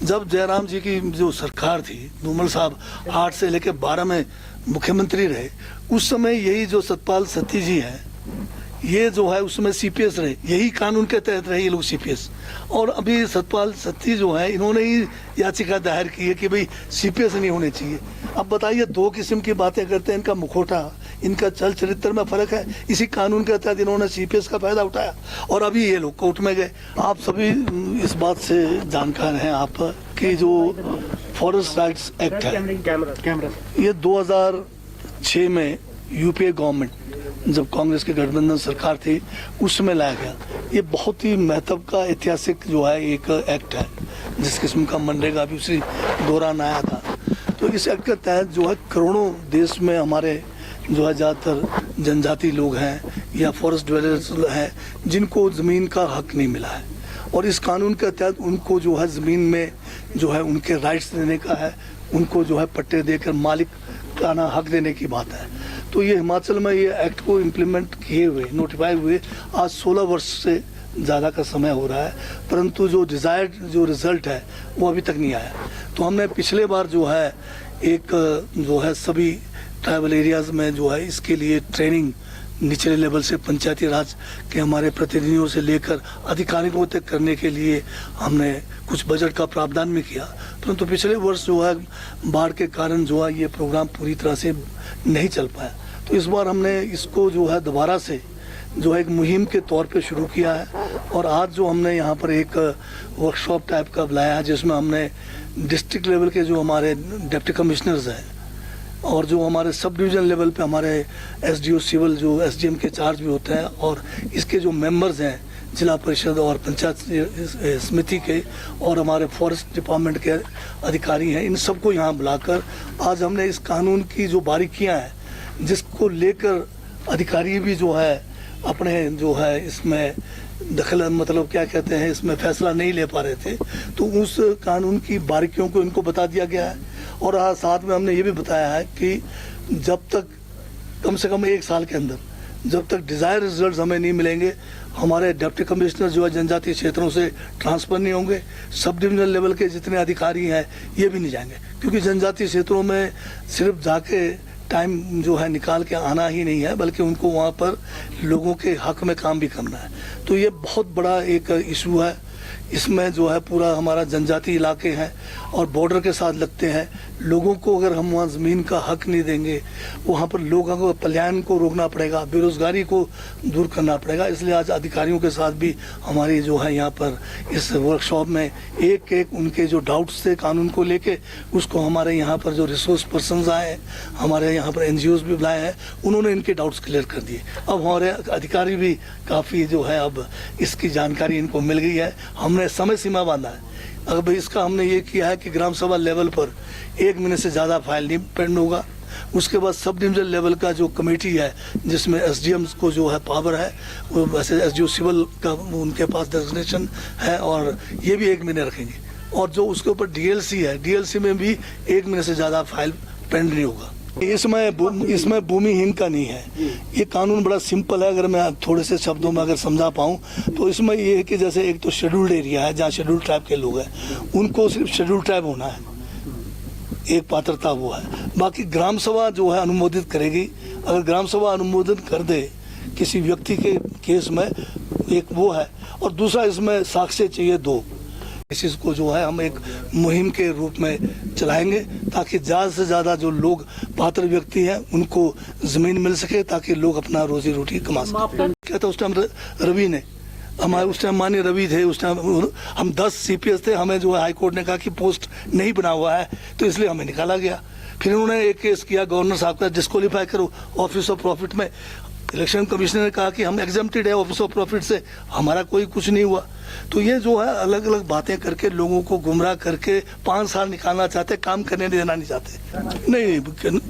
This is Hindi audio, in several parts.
जब जयराम जी की जो सरकार थी, धूमल साहब 8 से लेकर 12 में मुख्यमंत्री रहे, उस समय यही जो सतपाल सत्ती जी हैं, ये जो है उसमें सीपीएस रहे, यही कानून के तहत रहे ये लोग सीपीएस। और अभी सतपाल सत्ती जो है, इन्होंने ही याचिका दायर की है कि भाई सीपीएस नहीं होने चाहिए। अब बताइए, दो किस्म की बातें करते हैं, इनका मुखौटा, इनका चल चरित्र में फर्क है। इसी कानून के तहत इन्होंने सीपीएस का फायदा उठाया और अभी ये लोग कोर्ट में गए। आप सभी इस बात से जानकार हैं आप कि जो फॉरेस्ट राइट्स एक्ट है, ये 2006 में यूपीए गवर्नमेंट, जब कांग्रेस की गठबंधन सरकार थी, उसमें लाया गया। ये बहुत ही महत्व का ऐतिहासिक जो है एक एक्ट है, जिस किस्म का मनरेगा भी उसी दौरान आया था। तो इस एक्ट के तहत जो है करोड़ों देश में हमारे जो है ज़्यादातर जनजाति लोग हैं या फॉरेस्ट ड्वेलर्स हैं, जिनको ज़मीन का हक नहीं मिला है, और इस कानून के तहत उनको जो है ज़मीन में जो है उनके राइट्स देने का है, उनको जो है पट्टे देकर मालिक का ना हक देने की बात है। तो ये हिमाचल में ये एक्ट को इम्प्लीमेंट किए हुए, नोटिफाई हुए आज 16 वर्ष से ज़्यादा का समय हो रहा है, परंतु जो डिज़ायर्ड जो रिज़ल्ट है वो अभी तक नहीं आया। तो हमने पिछले बार जो है एक जो है सभी ट्राइबल एरियाज़ में जो है इसके लिए ट्रेनिंग निचले लेवल से पंचायती राज के हमारे प्रतिनिधियों से लेकर अधिकारियों तक करने के लिए हमने कुछ बजट का प्रावधान भी किया, परंतु पिछले वर्ष जो है बाढ़ के कारण जो है ये प्रोग्राम पूरी तरह से नहीं चल पाया। तो इस बार हमने इसको जो है दोबारा से जो है एक मुहिम के तौर पे शुरू किया है, और आज जो हमने यहाँ पर एक वर्कशॉप टाइप का बुलाया है, जिसमें हमने डिस्ट्रिक्ट लेवल के जो हमारे डिप्टी कमिश्नर्स हैं और जो हमारे सब डिवीज़न लेवल पे हमारे एसडीओ सिविल जो एसडीएम के चार्ज भी होते हैं, और इसके जो मेंबर्स हैं जिला परिषद और पंचायत समिति के, और हमारे फॉरेस्ट डिपार्टमेंट के अधिकारी हैं, इन सबको यहाँ बुलाकर आज हमने इस कानून की जो बारीकियाँ हैं, जिसको लेकर अधिकारी भी जो है अपने जो है इसमें दखल, मतलब क्या कहते हैं, इसमें फैसला नहीं ले पा रहे थे, तो उस कानून की बारीकियों को इनको बता दिया गया है। और साथ में हमने ये भी बताया है कि जब तक कम से कम 1 साल के अंदर जब तक डिज़ायर रिजल्ट हमें नहीं मिलेंगे, हमारे डिप्टी कमिश्नर जो है जनजातीय क्षेत्रों से ट्रांसफ़र नहीं होंगे, सब डिविजनल लेवल के जितने अधिकारी हैं ये भी नहीं जाएंगे, क्योंकि जनजातीय क्षेत्रों में सिर्फ जाके टाइम जो है निकाल के आना ही नहीं है, बल्कि उनको वहाँ पर लोगों के हक में काम भी करना है। तो ये बहुत बड़ा एक इशू है। इसमें जो है पूरा हमारा जनजातीय इलाके हैं और बॉर्डर के साथ लगते हैं। लोगों को अगर हम वहाँ ज़मीन का हक नहीं देंगे, वहाँ पर लोगों को पलायन को रोकना पड़ेगा, बेरोज़गारी को दूर करना पड़ेगा। इसलिए आज अधिकारियों के साथ भी हमारी जो है यहाँ पर इस वर्कशॉप में एक एक उनके जो डाउट्स थे कानून को लेके, उसको हमारे यहाँ पर जो रिसोर्स पर्सनस आए हैं, हमारे यहाँ पर NGOs भी बुलाए हैं, उन्होंने इनके डाउट्स क्लियर कर दिए। अब हमारे अधिकारी भी काफ़ी जो है अब इसकी जानकारी इनको मिल गई है। हमने समय सीमा बांधा है। अब इसका हमने ये किया है कि ग्राम सभा लेवल पर 1 महीने से ज़्यादा फाइल नहीं पेंड होगा। उसके बाद सब डिविजन लेवल का जो कमेटी है, जिसमें SDMs को जो है पावर है, वो वैसे SDO सिविल का उनके पास डेजिग्नेशन है, और ये भी 1 महीने रखेंगे। और जो उसके ऊपर DLC है, DLC में भी 1 महीने से ज़्यादा फाइल पेंड नहीं होगा। इसमें भूमिहीन का नहीं है। ये कानून बड़ा सिंपल है। अगर मैं थोड़े से शब्दों में अगर समझा पाऊँ तो इसमें ये है कि जैसे एक तो शेड्यूल्ड एरिया है जहाँ शेड्यूल्ड ट्राइब के लोग हैं, उनको सिर्फ शेड्यूल्ड ट्राइब होना है, एक पात्रता वो है। बाकी ग्राम सभा जो है अनुमोदित करेगी। अगर ग्राम सभा अनुमोदन कर दे किसी व्यक्ति के केस में, एक वो है, और दूसरा इसमें साक्ष्य चाहिए 2। इसको जो है हम एक मुहिम के रूप में चलाएंगे ताकि ज़्यादा से ज़्यादा जो लोग पात्र व्यक्ति हैं उनको ज़मीन मिल सके, ताकि लोग अपना रोजी रोटी कमा सकें। क्या था उस टाइम रवि ने, हमारे उस टाइम माननीय रवि थे, उस टाइम हम 10 CPS थे, हमें जो है हाई कोर्ट ने कहा कि पोस्ट नहीं बना हुआ है, तो इसलिए हमें निकाला गया। फिर उन्होंने एक केस किया गवर्नर साहब का, डिस्क्वालीफाई करो ऑफिस ऑफ प्रॉफिट में। इलेक्शन कमिश्नर ने कहा कि हम एग्जेम्प्टेड है ऑफिस ऑफ प्रॉफिट से, हमारा कोई कुछ नहीं हुआ। तो ये जो है अलग अलग बातें करके लोगों को गुमराह करके 5 साल निकालना चाहते, काम करने देना नहीं चाहते। नहीं,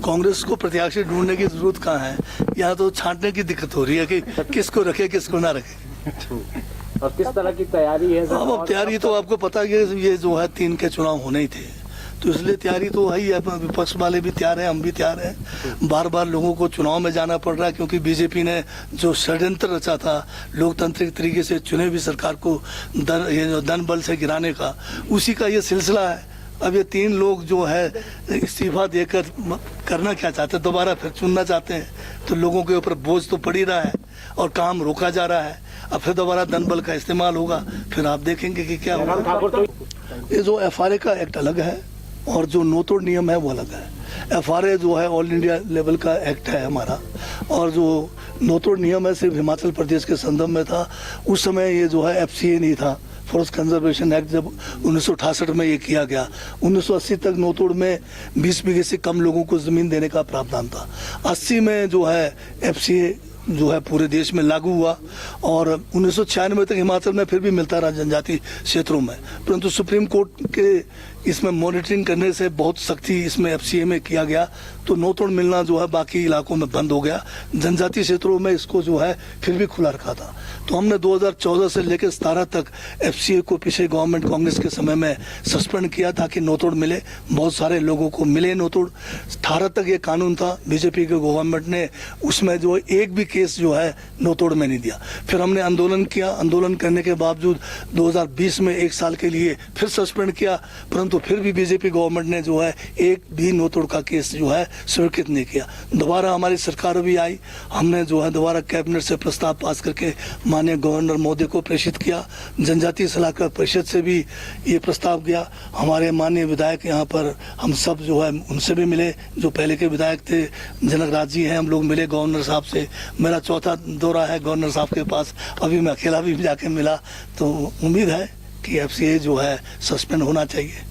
कांग्रेस को प्रत्याशी ढूंढने की जरूरत कहाँ है, यहाँ तो छांटने की दिक्कत हो रही है कि किसको रखे किसको ना रखे। और किस तरह की तैयारी है? अब तैयारी तो आपको पता है, ये जो है 3 के चुनाव होने ही थे, तो इसलिए तैयारी तो है ही है, विपक्ष वाले भी तैयार हैं, हम भी तैयार हैं। बार बार लोगों को चुनाव में जाना पड़ रहा है क्योंकि बीजेपी ने जो षड्यंत्र रचा था लोकतांत्रिक तरीके से चुने हुई सरकार को धन बल से गिराने का, उसी का ये सिलसिला है। अब ये 3 लोग जो है इस्तीफा देकर करना क्या चाहते हैं, दोबारा फिर चुनना चाहते हैं, तो लोगों के ऊपर बोझ तो पड़ ही रहा है और काम रोका जा रहा है। अब फिर दोबारा धन बल का इस्तेमाल होगा, फिर आप देखेंगे कि क्या होगा। ये जो FRA का एक्ट अलग है और जो नो तोड़ नियम है वो अलग है। FRA जो है ऑल इंडिया लेवल का एक्ट है हमारा, और जो नो तोड़ नियम है सिर्फ हिमाचल प्रदेश के संदर्भ में था। उस समय ये जो है FCA नहीं था, फॉरेस्ट कंजर्वेशन एक्ट, जब 1968 में ये किया गया। 1980 तक नो तोड़ में 20 बीघे से कम लोगों को जमीन देने का प्रावधान था। 80 में जो है FCA जो है पूरे देश में लागू हुआ और 1996 तक हिमाचल में फिर भी मिलता रहा जनजातीय क्षेत्रों में, परंतु सुप्रीम कोर्ट के इसमें मॉनिटरिंग करने से बहुत सख्ती इसमें FCA में किया गया, तो नो तोड़ मिलना जो है बाकी इलाकों में बंद हो गया। जनजातीय क्षेत्रों में इसको जो है फिर भी खुला रखा था। तो हमने 2014 से लेकर 17 तक FCA को पिछले गवर्नमेंट कांग्रेस के समय में सस्पेंड किया ताकि नो तोड़ मिले, बहुत सारे लोगों को मिले नो तोड़। 18 तक ये कानून था, बीजेपी के गवर्नमेंट ने उसमें जो एक भी केस जो है नो तोड़ में नहीं दिया। फिर हमने आंदोलन किया, आंदोलन करने के बावजूद 2020 में 1 साल के लिए फिर सस्पेंड किया, परंतु फिर भी बीजेपी गवर्नमेंट ने जो है एक भी नो तोड़ का केस जो है स्वीकृत नहीं किया। दोबारा हमारी सरकार भी आई, हमने जो है दोबारा कैबिनेट से प्रस्ताव पास करके माननीय गवर्नर महोदय को प्रेषित किया। जनजातीय सलाहकार परिषद से भी ये प्रस्ताव गया। हमारे माननीय विधायक यहाँ पर हम सब जो है उनसे भी मिले, जो पहले के विधायक थे, जनक राज जी हैं, हम लोग मिले गवर्नर साहब से। मेरा चौथा दौरा है गवर्नर साहब के पास, अभी मैं अकेला भी जाके मिला। तो उम्मीद है कि FCA जो है सस्पेंड होना चाहिए।